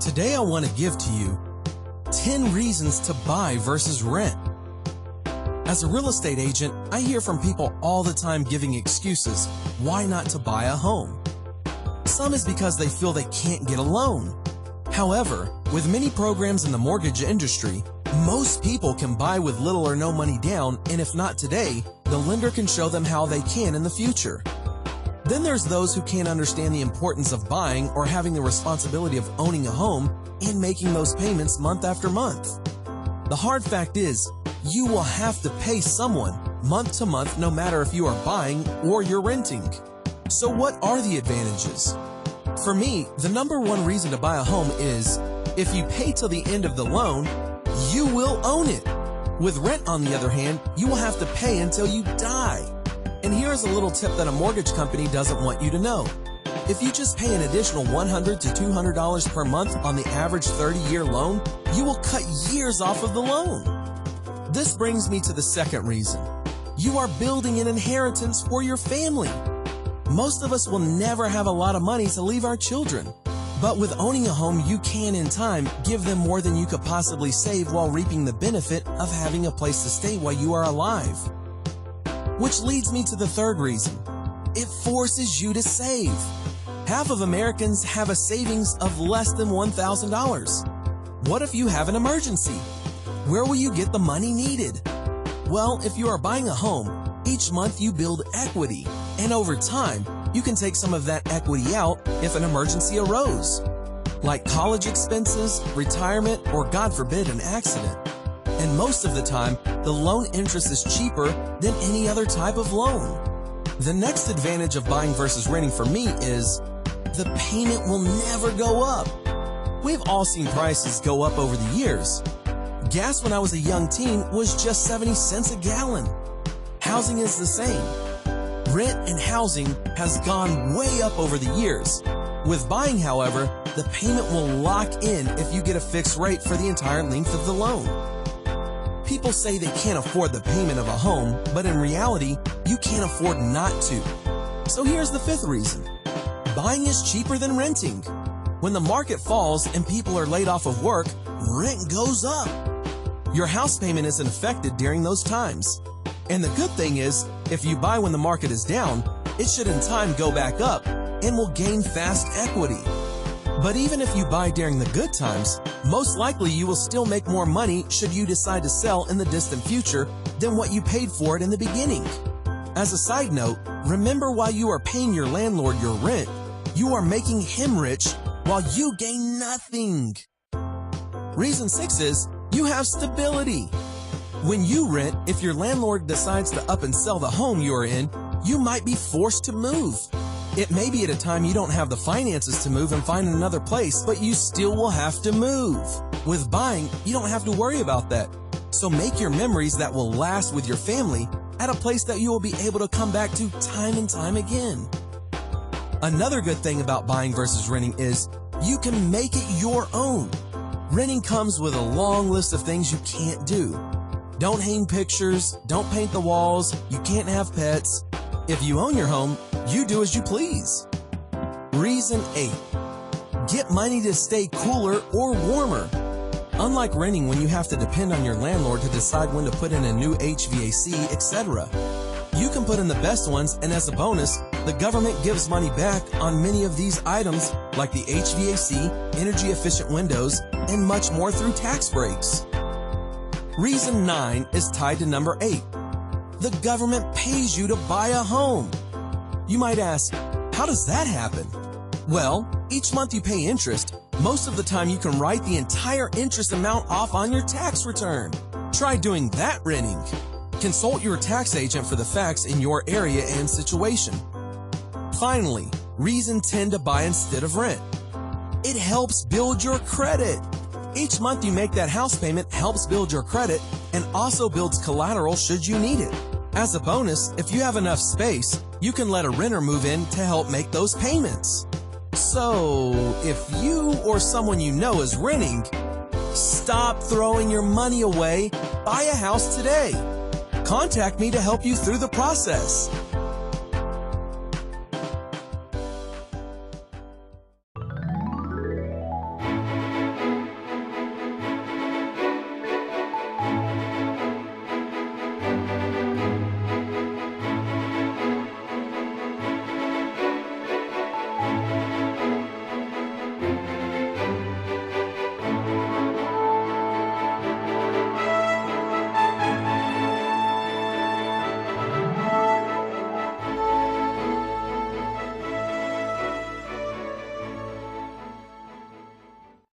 Today I want to give to you 10 reasons to buy versus rent. As a real estate agent, I hear from people all the time giving excuses why not to buy a home. Some is because they feel they can't get a loan. However, with many programs in the mortgage industry, most people can buy with little or no money down, and if not today, the lender can show them how they can in the future. Then there's those who can't understand the importance of buying or having the responsibility of owning a home and making those payments month after month. The hard fact is, you will have to pay someone month to month no matter if you are buying or you're renting. So what are the advantages? For me, the number one reason to buy a home is, if you pay till the end of the loan, you will own it. With rent, on the other hand, you will have to pay until you die. And here's a little tip that a mortgage company doesn't want you to know. If you just pay an additional $100 to $200 per month on the average 30-year loan, you will cut years off of the loan. This brings me to the second reason. You are building an inheritance for your family. Most of us will never have a lot of money to leave our children. But with owning a home, you can, in time, give them more than you could possibly save while reaping the benefit of having a place to stay while you are alive. Which leads me to the third reason. It forces you to save. Half of Americans have a savings of less than $1,000. What if you have an emergency? Where will you get the money needed? Well, if you are buying a home, each month you build equity, and over time, you can take some of that equity out if an emergency arose, like college expenses, retirement, or God forbid, an accident. And most of the time, the loan interest is cheaper than any other type of loan. The next advantage of buying versus renting for me is the payment will never go up. We've all seen prices go up over the years. Gas when I was a young teen was just 70 cents a gallon. Housing is the same. Rent and housing has gone way up over the years. With buying, however, the payment will lock in if you get a fixed rate for the entire length of the loan. People say they can't afford the payment of a home, but in reality, you can't afford not to. So here's the fifth reason. Buying is cheaper than renting. When the market falls and people are laid off of work, rent goes up. Your house payment isn't affected during those times. And the good thing is, if you buy when the market is down, it should in time go back up and will gain fast equity. But even if you buy during the good times, most likely you will still make more money should you decide to sell in the distant future than what you paid for it in the beginning. As a side note, remember while you are paying your landlord your rent, you are making him rich while you gain nothing. Reason 6 is, you have stability. When you rent, if your landlord decides to up and sell the home you are in, you might be forced to move. It may be at a time you don't have the finances to move and find another place, but you still will have to move. With buying, you don't have to worry about that. So make your memories that will last with your family at a place that you will be able to come back to time and time again. Another good thing about buying versus renting is you can make it your own. Renting comes with a long list of things you can't do. Don't hang pictures, don't paint the walls, you can't have pets. If you own your home, you do as you please. Reason 8. Get money to stay cooler or warmer. Unlike renting, when you have to depend on your landlord to decide when to put in a new HVAC, etc. You can put in the best ones, and as a bonus, the government gives money back on many of these items like the HVAC, energy-efficient windows, and much more through tax breaks. Reason 9 is tied to number 8. The government pays you to buy a home. You might ask, how does that happen? Well, each month you pay interest. Most of the time you can write the entire interest amount off on your tax return. Try doing that renting. Consult your tax agent for the facts in your area and situation. Finally, reason 10 to buy instead of rent. It helps build your credit. Each month you make that house payment helps build your credit and also builds collateral should you need it. As a bonus, if you have enough space, you can let a renter move in to help make those payments. So, if you or someone you know is renting, stop throwing your money away. Buy a house today. Contact me to help you through the process.